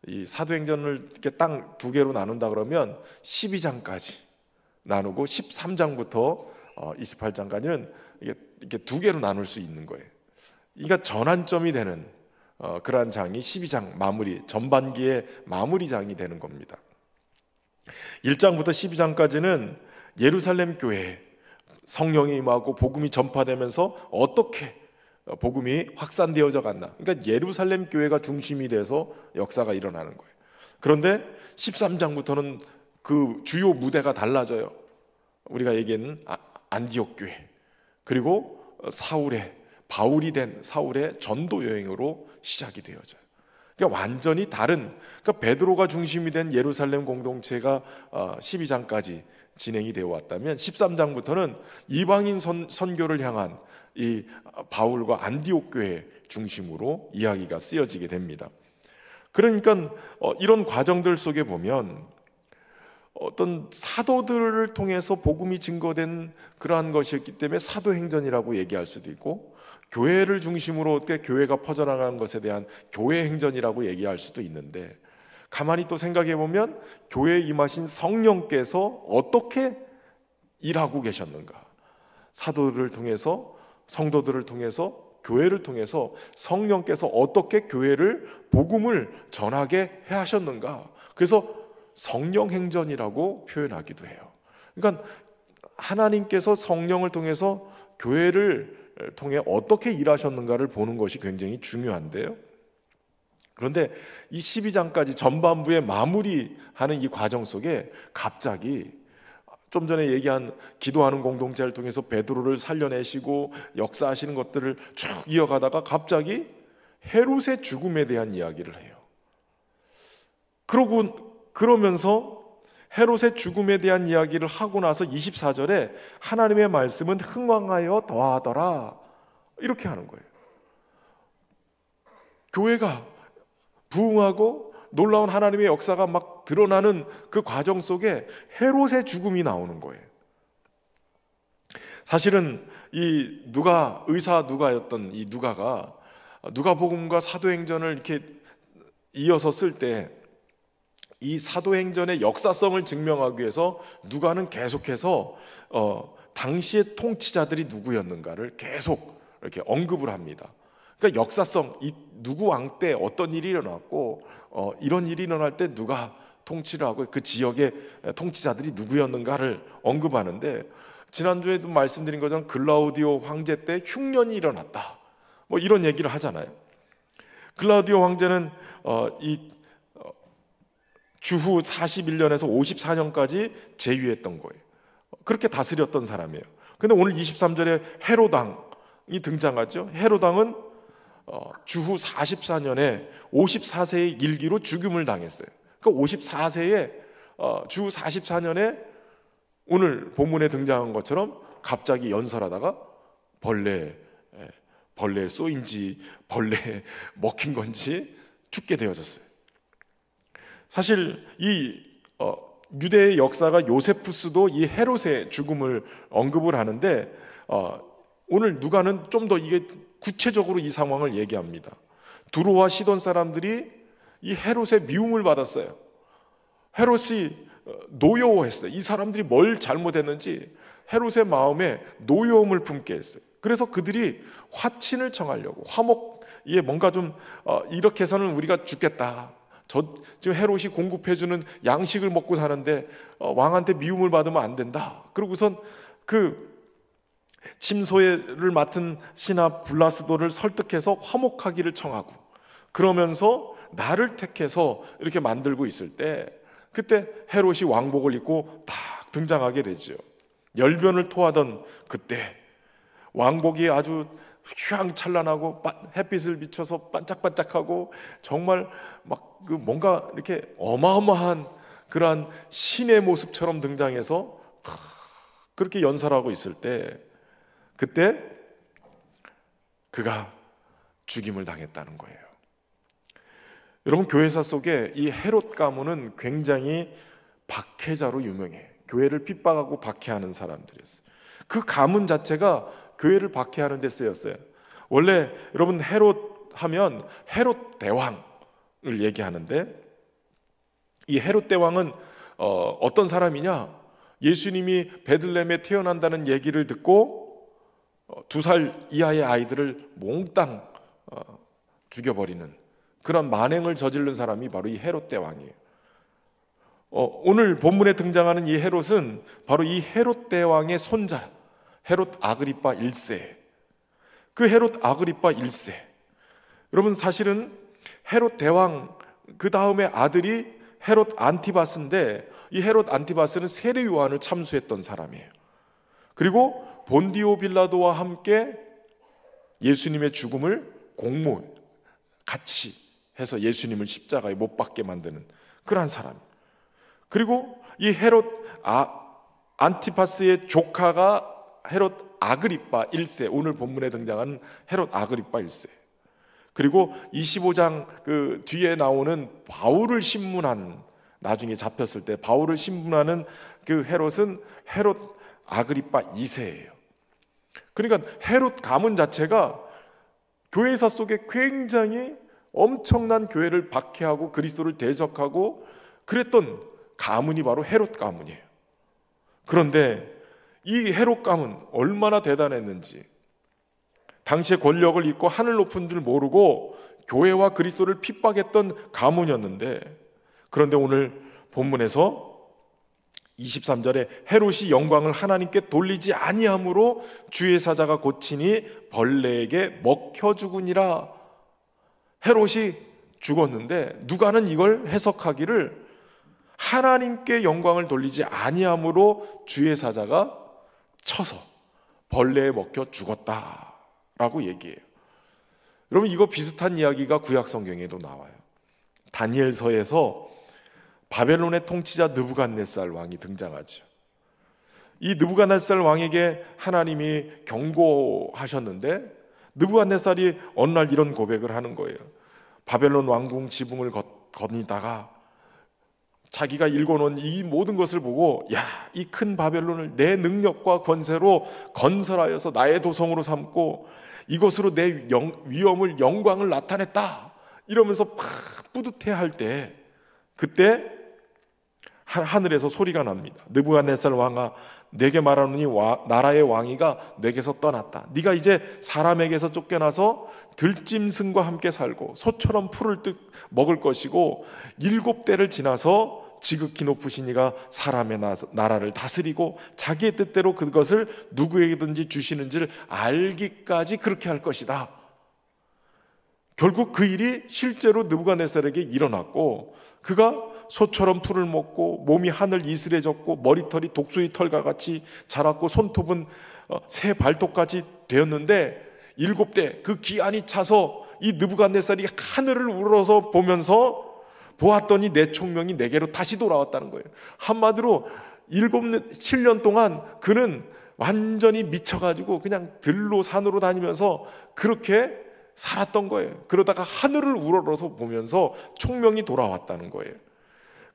이 사도행전을 이렇게 딱 두 개로 나눈다 그러면 12장까지 나누고 13장부터 28장까지는 이렇게 두 개로 나눌 수 있는 거예요. 그러니까 전환점이 되는 그러한 장이 12장 마무리, 전반기의 마무리장이 되는 겁니다. 1장부터 12장까지는 예루살렘 교회 성령이 임하고 복음이 전파되면서 어떻게 복음이 확산되어져 갔나, 그러니까 예루살렘 교회가 중심이 돼서 역사가 일어나는 거예요. 그런데 13장부터는 그 주요 무대가 달라져요. 우리가 얘기하는 안디옥 교회, 그리고 바울이 된 사울의 전도 여행으로 시작이 되어져요. 그러니까 완전히 다른, 그러니까 베드로가 중심이 된 예루살렘 공동체가 12장까지 진행이 되어 왔다면 13장부터는 이방인 선교를 향한 이 바울과 안디옥 교회 중심으로 이야기가 쓰여지게 됩니다. 그러니까 이런 과정들 속에 보면 어떤 사도들을 통해서 복음이 증거된 그러한 것이었기 때문에 사도행전이라고 얘기할 수도 있고, 교회를 중심으로 어떻게 교회가 퍼져나가는 것에 대한 교회행전이라고 얘기할 수도 있는데, 가만히 또 생각해 보면 교회에 임하신 성령께서 어떻게 일하고 계셨는가, 사도들을 통해서, 성도들을 통해서, 교회를 통해서 성령께서 어떻게 교회를 복음을 전하게 해 하셨는가, 그래서 성령행전이라고 표현하기도 해요. 그러니까 하나님께서 성령을 통해서 교회를 통해 어떻게 일하셨는가를 보는 것이 굉장히 중요한데요. 그런데 이 12장까지 전반부에 마무리하는 이 과정 속에 갑자기 좀 전에 얘기한 기도하는 공동체를 통해서 베드로를 살려내시고 역사하시는 것들을 쭉 이어가다가 갑자기 헤롯의 죽음에 대한 이야기를 해요. 그러면서 헤롯의 죽음에 대한 이야기를 하고 나서 24절에 하나님의 말씀은 흥왕하여 더하더라 이렇게 하는 거예요. 교회가 부흥하고 놀라운 하나님의 역사가 막 드러나는 그 과정 속에 헤롯의 죽음이 나오는 거예요. 사실은 이 의사 누가였던 이 누가가 누가복음과 사도행전을 이렇게 이어서 쓸 때 이 사도행전의 역사성을 증명하기 위해서 누가는 계속해서 당시의 통치자들이 누구였는가를 계속 이렇게 언급을 합니다. 그러니까 역사성, 이 누구 왕 때 어떤 일이 일어났고 이런 일이 일어날 때 누가 통치를 하고 그 지역의 통치자들이 누구였는가를 언급하는데, 지난주에도 말씀드린 것처럼 글라우디오 황제 때 흉년이 일어났다, 뭐 이런 얘기를 하잖아요. 글라우디오 황제는 주후 41년에서 54년까지 재위했던 거예요. 그렇게 다스렸던 사람이에요. 근데 오늘 23절에 헤롯왕이 등장하죠. 헤롯왕은 주후 44년에 54세의 일기로 죽임을 당했어요. 그러니까 54세에 주후 44년에 오늘 본문에 등장한 것처럼 갑자기 연설하다가 벌레에 쏘인지 벌레에 먹힌 건지 죽게 되어졌어요. 사실 이 유대의 역사가 요세푸스도 이 헤롯의 죽음을 언급을 하는데 오늘 누가는 좀 더 이게 구체적으로 이 상황을 얘기합니다. 두로와 시돈 사람들이 이 헤롯의 미움을 받았어요. 헤롯이 노여워했어요. 이 사람들이 뭘 잘못했는지 헤롯의 마음에 노여움을 품게 했어요. 그래서 그들이 화친을 청하려고, 화목에 뭔가 좀 이렇게 해서는 우리가 죽겠다, 지금 헤롯이 공급해주는 양식을 먹고 사는데 왕한테 미움을 받으면 안 된다. 그러고선 그 침소를 맡은 신하 블라스도를 설득해서 화목하기를 청하고, 그러면서 나를 택해서 이렇게 만들고 있을 때 그때 헤롯이 왕복을 입고 딱 등장하게 되죠. 열변을 토하던 그때 왕복이 아주 휘황찬란하고 햇빛을 비춰서 반짝반짝하고 정말 막 그 뭔가 이렇게 어마어마한 그러한 신의 모습처럼 등장해서 그렇게 연설하고 있을 때 그때 그가 죽임을 당했다는 거예요. 여러분, 교회사 속에 이 헤롯 가문은 굉장히 박해자로 유명해. 교회를 핍박하고 박해하는 사람들이었어요. 그 가문 자체가 교회를 박해하는 데 쓰였어요. 원래 여러분 헤롯 하면 헤롯 대왕을 얘기하는데, 이 헤롯 대왕은 어떤 사람이냐? 예수님이 베들레헴에 태어난다는 얘기를 듣고 2살 이하의 아이들을 몽땅 죽여버리는 그런 만행을 저지른 사람이 바로 이 헤롯 대왕이에요. 오늘 본문에 등장하는 이 헤롯은 바로 이 헤롯 대왕의 손자 헤롯 아그리파 1세. 그 헤롯 아그리파 1세, 여러분 사실은 헤롯 대왕 그 다음에 아들이 헤롯 안티바스인데, 이 헤롯 안티바스는 세례 요한을 참수했던 사람이에요. 그리고 본디오 빌라도와 함께 예수님의 죽음을 같이 해서 예수님을 십자가에 못 박게 만드는 그러한 사람. 그리고 이 헤롯 안티파스의 조카가 헤롯 아그리파 1세, 오늘 본문에 등장하는 헤롯 아그리파 1세. 그리고 25장 그 뒤에 나오는 바울을 신문한, 나중에 잡혔을 때 바울을 신문하는 그 헤롯은 헤롯 아그리파 2세예요. 그러니까 헤롯 가문 자체가 교회사 속에 굉장히 엄청난 교회를 박해하고 그리스도를 대적하고 그랬던 가문이 바로 헤롯 가문이에요. 그런데 이 헤롯 가문 얼마나 대단했는지, 당시에 권력을 잊고 하늘 높은 줄 모르고 교회와 그리스도를 핍박했던 가문이었는데, 그런데 오늘 본문에서 23절에 헤롯이 영광을 하나님께 돌리지 아니함으로 주의 사자가 고치니 벌레에게 먹혀 죽으니라. 헤롯이 죽었는데 누가는 이걸 해석하기를 하나님께 영광을 돌리지 아니함으로 주의 사자가 쳐서 벌레에 먹혀 죽었다라고 얘기해요. 여러분, 이거 비슷한 이야기가 구약 성경에도 나와요. 다니엘서에서 바벨론의 통치자 느부갓네살 왕이 등장하죠. 이 느부갓네살 왕에게 하나님이 경고하셨는데 느부갓네살이 어느 날 이런 고백을 하는 거예요. 바벨론 왕궁 지붕을 거니다가 자기가 읽어놓은 이 모든 것을 보고, 야, 이 큰 바벨론을 내 능력과 권세로 건설하여서 나의 도성으로 삼고 이것으로 내 위엄을, 영광을 나타냈다, 이러면서 막 뿌듯해할 때, 그때 하늘에서 소리가 납니다. 느부갓네살 왕아, 내게 말하노니 나라의 왕위가 내게서 떠났다. 네가 이제 사람에게서 쫓겨나서 들짐승과 함께 살고 소처럼 풀을 먹을 것이고 7대를 지나서 지극히 높으신 이가 사람의 나라를 다스리고 자기의 뜻대로 그것을 누구에게든지 주시는지를 알기까지 그렇게 할 것이다. 결국 그 일이 실제로 느부갓네살에게 일어났고, 그가 소처럼 풀을 먹고 몸이 하늘 이슬해졌고 머리털이 독수리 털과 같이 자랐고 손톱은 새 발톱까지 되었는데, 7대 그 기한이 차서 이 느부갓네살이 하늘을 우러러서 보면서 보았더니 내 총명이 내게로 다시 돌아왔다는 거예요. 한마디로 7년 동안 그는 완전히 미쳐가지고 그냥 들로 산으로 다니면서 그렇게 살았던 거예요. 그러다가 하늘을 우러러서 보면서 총명이 돌아왔다는 거예요.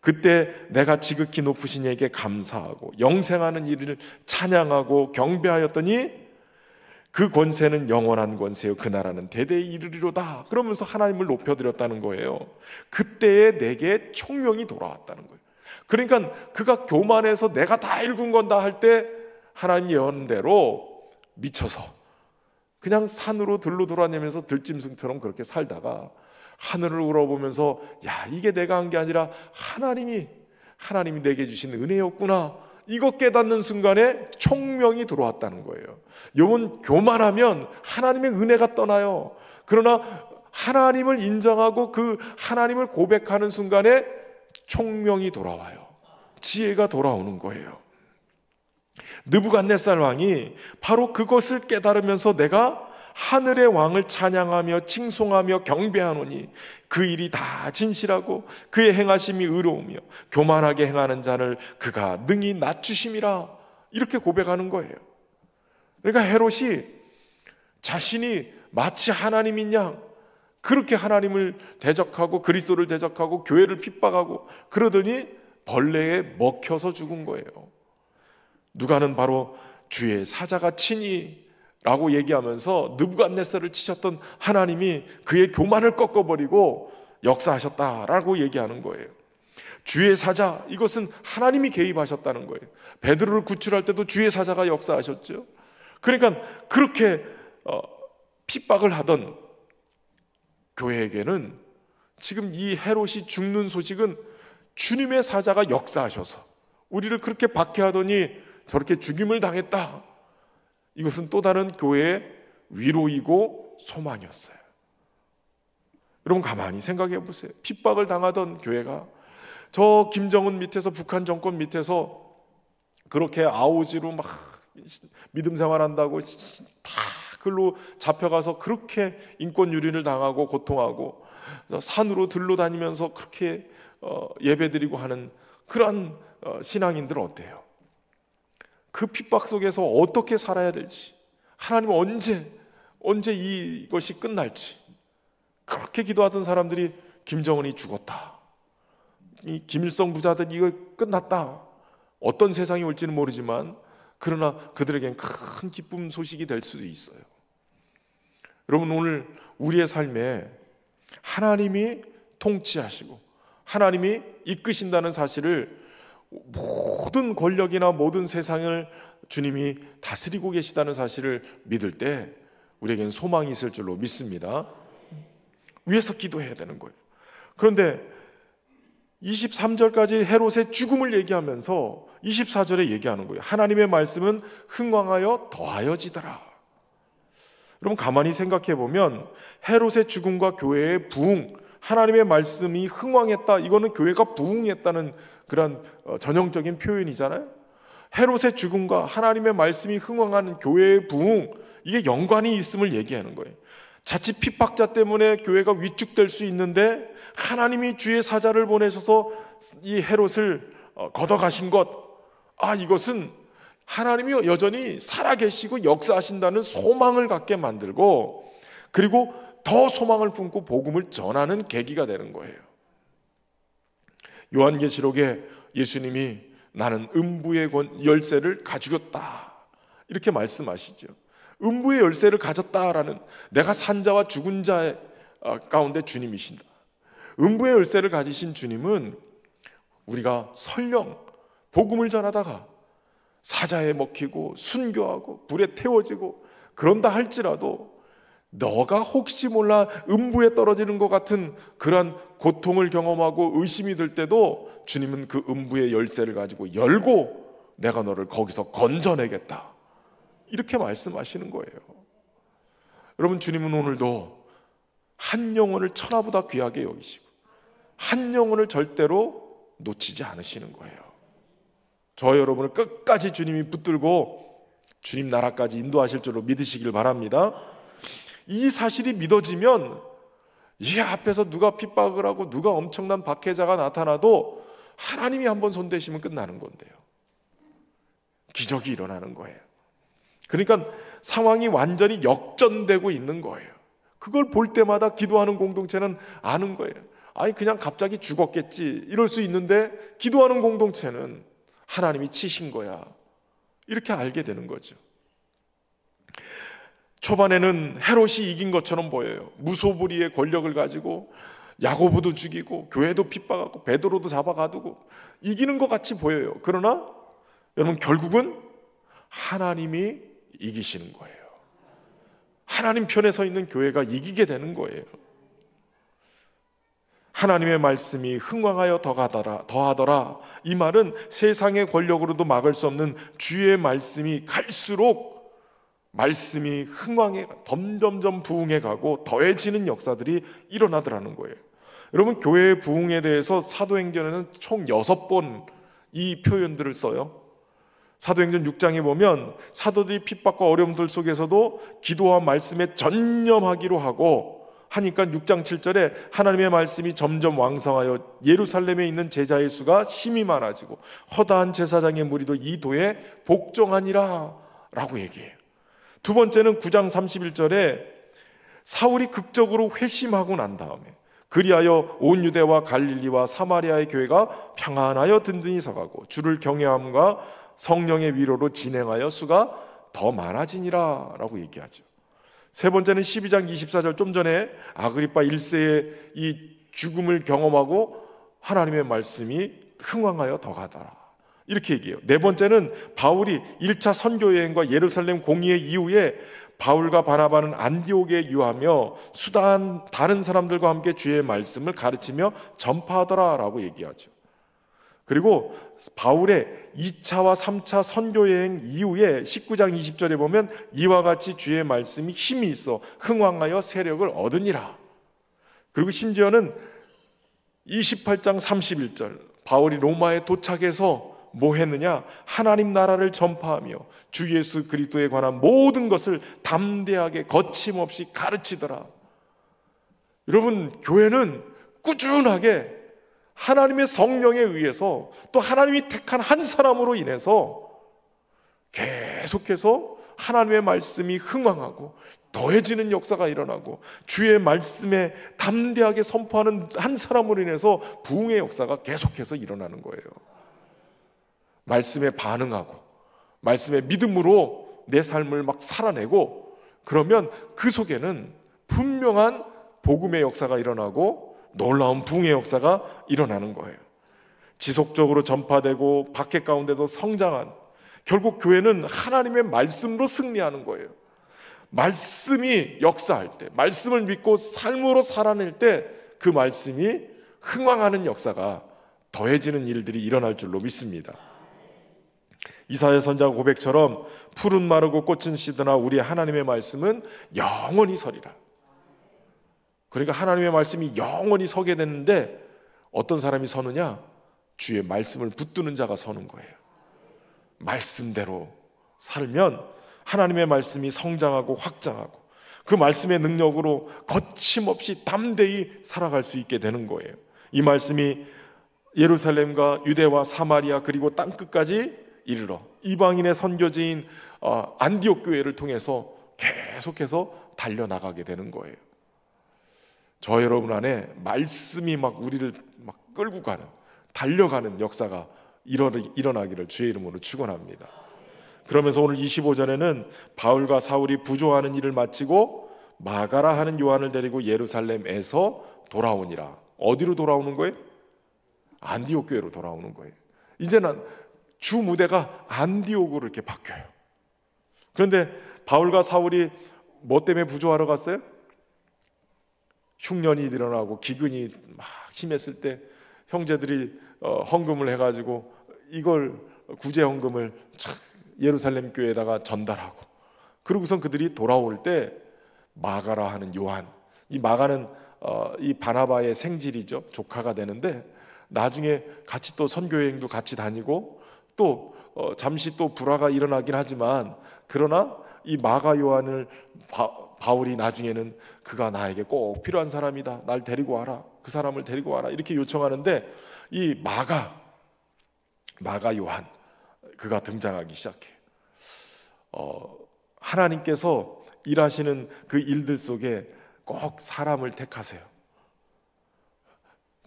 그때 내가 지극히 높으신 이에게 감사하고 영생하는 이를 찬양하고 경배하였더니 그 권세는 영원한 권세요 그 나라는 대대에 이르리로다, 그러면서 하나님을 높여드렸다는 거예요. 그때에 내게 총명이 돌아왔다는 거예요. 그러니까 그가 교만해서 내가 다 읽은 건다 할 때 하나님 예언대로 미쳐서 그냥 산으로 들로 돌아다니면서 들짐승처럼 그렇게 살다가 하늘을 우러보면서, 야, 이게 내가 한 게 아니라 하나님이 내게 주신 은혜였구나, 이거 깨닫는 순간에 총명이 들어왔다는 거예요. 여러분, 교만하면 하나님의 은혜가 떠나요. 그러나 하나님을 인정하고 그 하나님을 고백하는 순간에 총명이 돌아와요. 지혜가 돌아오는 거예요. 느부갓네살 왕이 바로 그것을 깨달으면서 내가 하늘의 왕을 찬양하며 칭송하며 경배하노니 그 일이 다 진실하고 그의 행하심이 의로우며 교만하게 행하는 자를 그가 능히 낮추심이라, 이렇게 고백하는 거예요. 그러니까 헤롯이 자신이 마치 하나님인 양 그렇게 하나님을 대적하고 그리스도를 대적하고 교회를 핍박하고 그러더니 벌레에 먹혀서 죽은 거예요. 누가는 바로 주의 사자가 치니 라고 얘기하면서 느부갓네살을 치셨던 하나님이 그의 교만을 꺾어버리고 역사하셨다라고 얘기하는 거예요. 주의 사자, 이것은 하나님이 개입하셨다는 거예요. 베드로를 구출할 때도 주의 사자가 역사하셨죠. 그러니까 그렇게 핍박을 하던 교회에게는 지금 이 헤롯이 죽는 소식은 주님의 사자가 역사하셔서 우리를 그렇게 박해하더니 저렇게 죽임을 당했다, 이것은 또 다른 교회의 위로이고 소망이었어요. 여러분, 가만히 생각해 보세요. 핍박을 당하던 교회가 저 김정은 밑에서, 북한 정권 밑에서 그렇게 아오지로 막 믿음 생활한다고 다 글로 잡혀가서 그렇게 인권 유린을 당하고 고통하고 산으로 들로 다니면서 그렇게 예배드리고 하는 그러한 신앙인들 어때요? 그 핍박 속에서 어떻게 살아야 될지, 하나님은 언제 이것이 끝날지, 그렇게 기도하던 사람들이 김정은이 죽었다, 이 김일성 부자들 이거 끝났다, 어떤 세상이 올지는 모르지만 그러나 그들에겐 큰 기쁨 소식이 될 수도 있어요. 여러분, 오늘 우리의 삶에 하나님이 통치하시고 하나님이 이끄신다는 사실을, 모든 권력이나 모든 세상을 주님이 다스리고 계시다는 사실을 믿을 때 우리에겐 소망이 있을 줄로 믿습니다. 위에서 기도해야 되는 거예요. 그런데 23절까지 헤롯의 죽음을 얘기하면서 24절에 얘기하는 거예요. 하나님의 말씀은 흥왕하여 더하여지더라. 여러분, 가만히 생각해 보면 헤롯의 죽음과 교회의 부흥, 하나님의 말씀이 흥왕했다, 이거는 교회가 부흥했다는 그런 전형적인 표현이잖아요. 헤롯의 죽음과 하나님의 말씀이 흥왕하는 교회의 부흥, 이게 연관이 있음을 얘기하는 거예요. 자칫 핍박자 때문에 교회가 위축될 수 있는데 하나님이 주의 사자를 보내셔서 이 헤롯을 걷어가신 것, 이것은 하나님이 여전히 살아계시고 역사하신다는 소망을 갖게 만들고, 그리고 더 소망을 품고 복음을 전하는 계기가 되는 거예요. 요한계시록에 예수님이 나는 음부의 열쇠를 가지고 있다 이렇게 말씀하시죠. 음부의 열쇠를 가졌다라는, 내가 산자와 죽은 자 가운데 주님이신다. 음부의 열쇠를 가지신 주님은 우리가 설령 복음을 전하다가 사자에 먹히고 순교하고 불에 태워지고 그런다 할지라도 너가 혹시 몰라 음부에 떨어지는 것 같은 그러한 고통을 경험하고 의심이 들 때도 주님은 그 음부의 열쇠를 가지고 열고 내가 너를 거기서 건져내겠다 이렇게 말씀하시는 거예요. 여러분, 주님은 오늘도 한 영혼을 천하보다 귀하게 여기시고 한 영혼을 절대로 놓치지 않으시는 거예요. 저 여러분을 끝까지 주님이 붙들고 주님 나라까지 인도하실 줄로 믿으시길 바랍니다. 이 사실이 믿어지면 이 앞에서 누가 핍박을 하고 누가 엄청난 박해자가 나타나도 하나님이 한번 손대시면 끝나는 건데요. 기적이 일어나는 거예요. 그러니까 상황이 완전히 역전되고 있는 거예요. 그걸 볼 때마다 기도하는 공동체는 아는 거예요. 아니 그냥 갑자기 죽었겠지 이럴 수 있는데 기도하는 공동체는 하나님이 치신 거야 이렇게 알게 되는 거죠. 초반에는 헤롯이 이긴 것처럼 보여요. 무소불위의 권력을 가지고 야고보도 죽이고 교회도 핍박하고 베드로도 잡아가두고 이기는 것 같이 보여요. 그러나 여러분, 결국은 하나님이 이기시는 거예요. 하나님 편에 서 있는 교회가 이기게 되는 거예요. 하나님의 말씀이 흥왕하여 더하더라. 이 말은 세상의 권력으로도 막을 수 없는 주의 말씀이 갈수록 말씀이 흥왕해 점점점 부흥해 가고 더해지는 역사들이 일어나더라는 거예요. 여러분, 교회의 부흥에 대해서 사도행전에는 총 6번 이 표현들을 써요. 사도행전 6장에 보면 사도들이 핍박과 어려움들 속에서도 기도와 말씀에 전념하기로 하고 하니까 6장 7절에 하나님의 말씀이 점점 왕성하여 예루살렘에 있는 제자의 수가 심히 많아지고 허다한 제사장의 무리도 이 도에 복종하니라 라고 얘기해요. 두 번째는 9장 31절에 사울이 극적으로 회심하고 난 다음에 그리하여 온 유대와 갈릴리와 사마리아의 교회가 평안하여 든든히 서가고 주를 경외함과 성령의 위로로 진행하여 수가 더 많아지니라 라고 얘기하죠. 세 번째는 12장 24절, 좀 전에 아그리파 1세의 이 죽음을 경험하고 하나님의 말씀이 흥왕하여 더하더라 이렇게 얘기해요. 네 번째는 바울이 1차 선교 여행과 예루살렘 공의회 이후에 바울과 바나바는 안디옥에 유하며 수단 다른 사람들과 함께 주의 말씀을 가르치며 전파하더라 라고 얘기하죠. 그리고 바울의 2차와 3차 선교 여행 이후에 19장 20절에 보면 이와 같이 주의 말씀이 힘이 있어 흥왕하여 세력을 얻으니라. 그리고 심지어는 28장 31절 바울이 로마에 도착해서 뭐 했느냐? 하나님 나라를 전파하며 주 예수 그리스도에 관한 모든 것을 담대하게 거침없이 가르치더라. 여러분, 교회는 꾸준하게 하나님의 성령에 의해서 또 하나님이 택한 한 사람으로 인해서 계속해서 하나님의 말씀이 흥왕하고 더해지는 역사가 일어나고 주의 말씀에 담대하게 선포하는 한 사람으로 인해서 부흥의 역사가 계속해서 일어나는 거예요. 말씀에 반응하고 말씀의 믿음으로 내 삶을 막 살아내고 그러면 그 속에는 분명한 복음의 역사가 일어나고 놀라운 부흥의 역사가 일어나는 거예요. 지속적으로 전파되고 박해 가운데도 성장한, 결국 교회는 하나님의 말씀으로 승리하는 거예요. 말씀이 역사할 때, 말씀을 믿고 삶으로 살아낼 때 그 말씀이 흥왕하는 역사가 더해지는 일들이 일어날 줄로 믿습니다. 이사야 선지자 고백처럼 푸른 마르고 꽃은 시드나 우리 하나님의 말씀은 영원히 서리라. 그러니까 하나님의 말씀이 영원히 서게 되는데 어떤 사람이 서느냐? 주의 말씀을 붙드는 자가 서는 거예요. 말씀대로 살면 하나님의 말씀이 성장하고 확장하고 그 말씀의 능력으로 거침없이 담대히 살아갈 수 있게 되는 거예요. 이 말씀이 예루살렘과 유대와 사마리아 그리고 땅끝까지 이르러 이방인의 선교지인 안디옥 교회를 통해서 계속해서 달려나가게 되는 거예요. 저 여러분 안에 말씀이 막 우리를 막 끌고 가는, 달려가는 역사가 일어나기를 주의 이름으로 축원합니다. 그러면서 오늘 25절에는 바울과 사울이 부조하는 일을 마치고 마가라 하는 요한을 데리고 예루살렘에서 돌아오니라. 어디로 돌아오는 거예요? 안디옥 교회로 돌아오는 거예요. 이제는 주 무대가 안디옥으로 이렇게 바뀌어요. 그런데 바울과 사울이 뭐 때문에 부조하러 갔어요? 흉년이 일어나고 기근이 막 심했을 때 형제들이 헌금을 해가지고 이걸 구제 헌금을 예루살렘 교회에다가 전달하고, 그러고선 그들이 돌아올 때 마가라 하는 요한, 이 마가는 이 바나바의 생질이죠. 조카가 되는데 나중에 같이 또 선교여행도 같이 다니고 또 잠시 또 불화가 일어나긴 하지만, 그러나 이 마가 요한을 바울이 나중에는 그가 나에게 꼭 필요한 사람이다, 날 데리고 와라, 그 사람을 데리고 와라 이렇게 요청하는데, 이 마가 요한 그가 등장하기 시작해요. 하나님께서 일하시는 그 일들 속에 꼭 사람을 택하세요.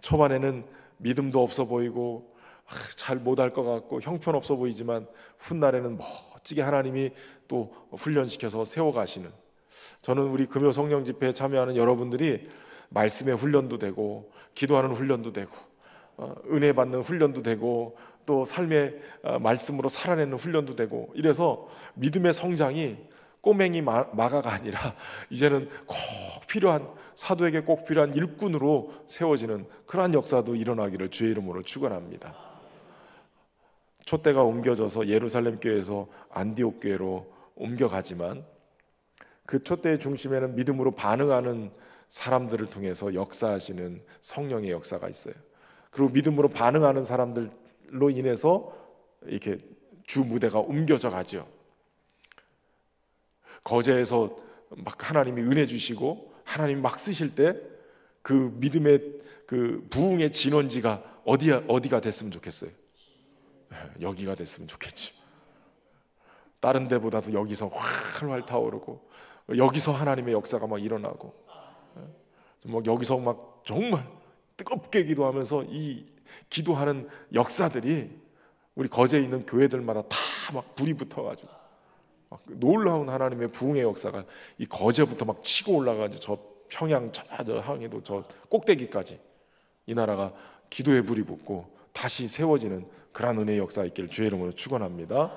초반에는 믿음도 없어 보이고 잘 못할 것 같고 형편없어 보이지만 훗날에는 멋지게 하나님이 또 훈련시켜서 세워가시는, 저는 우리 금요 성령 집회에 참여하는 여러분들이 말씀의 훈련도 되고 기도하는 훈련도 되고 은혜 받는 훈련도 되고 또 삶의 말씀으로 살아내는 훈련도 되고, 이래서 믿음의 성장이 꼬맹이 마가가 아니라 이제는 꼭 필요한, 사도에게 꼭 필요한 일꾼으로 세워지는 그러한 역사도 일어나기를 주의 이름으로 축원합니다. 촛대가 옮겨져서 예루살렘 교회에서 안디옥 교회로 옮겨가지만 그 촛대의 중심에는 믿음으로 반응하는 사람들을 통해서 역사하시는 성령의 역사가 있어요. 그리고 믿음으로 반응하는 사람들로 인해서 이렇게 주 무대가 옮겨져 가죠. 거제에서 막 하나님이 은혜 주시고 하나님이 막 쓰실 때 그 믿음의 그 부흥의 진원지가 어디가 됐으면 좋겠어요? 여기가 됐으면 좋겠지. 다른 데보다도 여기서 활활 타오르고 여기서 하나님의 역사가 막 일어나고, 막 여기서 막 정말 뜨겁게 기도하면서 이 기도하는 역사들이 우리 거제에 있는 교회들마다 다 막 불이 붙어가지고 막 놀라운 하나님의 부흥의 역사가 이 거제부터 막 치고 올라가지고 저 평양 저 항해도 저 꼭대기까지 이 나라가 기도의 불이 붙고 다시 세워지는 그러한 은혜의 역사 있기를 주의 이름으로 축원합니다.